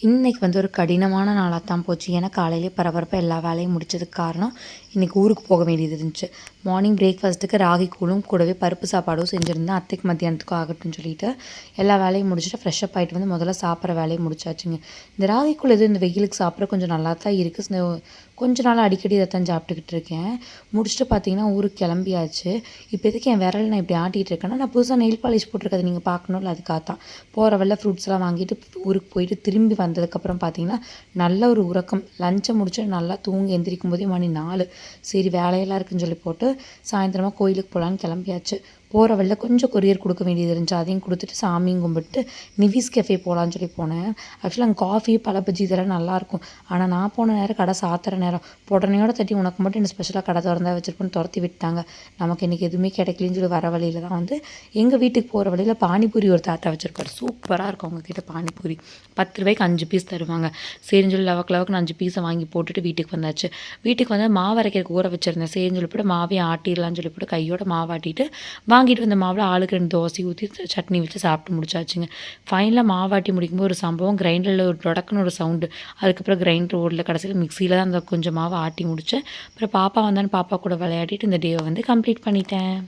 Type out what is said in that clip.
இன்றைக்கி வந்து ஒரு கடினமான நாளாக தான் போச்சு. ஏன்னா காலையிலே பரபரப்பாக எல்லா வேலையும் முடிச்சதுக்கு காரணம் இன்றைக்கி ஊருக்கு போக வேண்டியது இருந்துச்சு. மார்னிங் பிரேக்ஃபாஸ்ட்டுக்கு ராகி கூழும் கூடவே பருப்பு சாப்பாடும் செஞ்சுருந்தேன். அத்தைக்கு மத்தியானத்துக்கும் ஆகட்டும்னு சொல்லிட்டு எல்லா வேலையும் முடிச்சுட்டு ஃப்ரெஷ்ஷப் ஆகிட்டு வந்து முதல்ல சாப்பிட்ற வேலையை முடிச்சாச்சுங்க. இந்த ராகி கூழ் இந்த வெயிலுக்கு சாப்பிட கொஞ்சம் நல்லா தான் இருக்குது. கொஞ்ச நாள் அடிக்கடி இதை தான் சாப்பிட்டுக்கிட்டு இருக்கேன். முடிச்சுட்டு பார்த்தீங்கன்னா ஊருக்கு கிளம்பியாச்சு. இப்போ எதுக்கு என் விரல் நான் இப்படி ஆட்டிகிட்டு இருக்கேன்னா, நான் புதுசாக நெயில் பாலிஷ் போட்டிருக்கதை நீங்கள் பார்க்கணும்ல, அதுக்காக தான். போகிற வழில ஃப்ரூட்ஸ்லாம் வாங்கிட்டு ஊருக்கு போயிட்டு திரும்பி வந்ததுக்கப்புறம் பார்த்தீங்கன்னா நல்ல ஒரு உறக்கம். லஞ்சை முடிச்சு நல்லா தூங்கி எந்திரிக்கும் போதே மணி 4. சரி வேலையெல்லாம் இருக்குன்னு சொல்லி போட்டு சாயந்தரமாக கோயிலுக்கு போகலான்னு கிளம்பியாச்சு. போகிற வழில கொஞ்சம் கொரியர் கொடுக்க வேண்டியது இருந்துச்சு. அதையும் கொடுத்துட்டு சாமியும் கும்பிட்டு நிவிஸ் கெஃபே போகலான்னு சொல்லி போனேன். ஆக்சுவலாக அங்கே காஃபி பழ பஜ்ஜி இதெல்லாம் நல்லாயிருக்கும். ஆனால் நான் போன நேரம் கடை சாத்துற நேரம். உடனேயோட தட்டி உனக்கு மட்டும் என்ன ஸ்பெஷலாக கடை திறந்தா வச்சுருப்போன்னு துரத்தி விட்டாங்க. நமக்கு இன்றைக்கி எதுவுமே கிடைக்கலன்னு சொல்லி வர வழியில் தான் வந்து எங்கள் வீட்டுக்கு போகிற வழியில் பானிபூரி ஒரு தாத்தா வச்சுருப்பார். சூப்பராக இருக்கும் அவங்கக்கிட்ட பானிபூரி. 10 ரூபாய்க்கு 5 பீஸ் தருவாங்க. சரின்னு சொல்லி லவக்கு 5 பீஸை வாங்கி போட்டுட்டு வீட்டுக்கு வந்தாச்சு. வீட்டுக்கு வந்து மாவு அரைக்கிறதுக்கு ஊற வச்சுருந்தேன். சரின்னு சொல்லி போட்டு மாவையும் ஆட்டிடலான்னு சொல்லி போட்டு கையோட மாவாட்டிட்டு வாங்கிட்டு வந்த மாவில் ஆளுக்கு 2 தோசை ஊற்றி சட்னி வச்சு சாப்பிட்டு முடிச்சாச்சுங்க. ஃபைனலாக மாவாட்டி முடிக்கும்போது ஒரு சம்பவம், கிரைண்டரில் ஒரு டொடக்குன்னு ஒரு சவுண்டு. அதுக்கப்புறம் கிரைண்டர் ஓடல. கடைசியில் மிக்சியில் தான் அந்த கொஞ்சம் மாவை ஆட்டி முடித்தேன். அப்புறம் பாப்பா வந்தான்னு பாப்பா கூட விளையாடிட்டு இந்த டேவை வந்து கம்ப்ளீட் பண்ணிட்டேன்.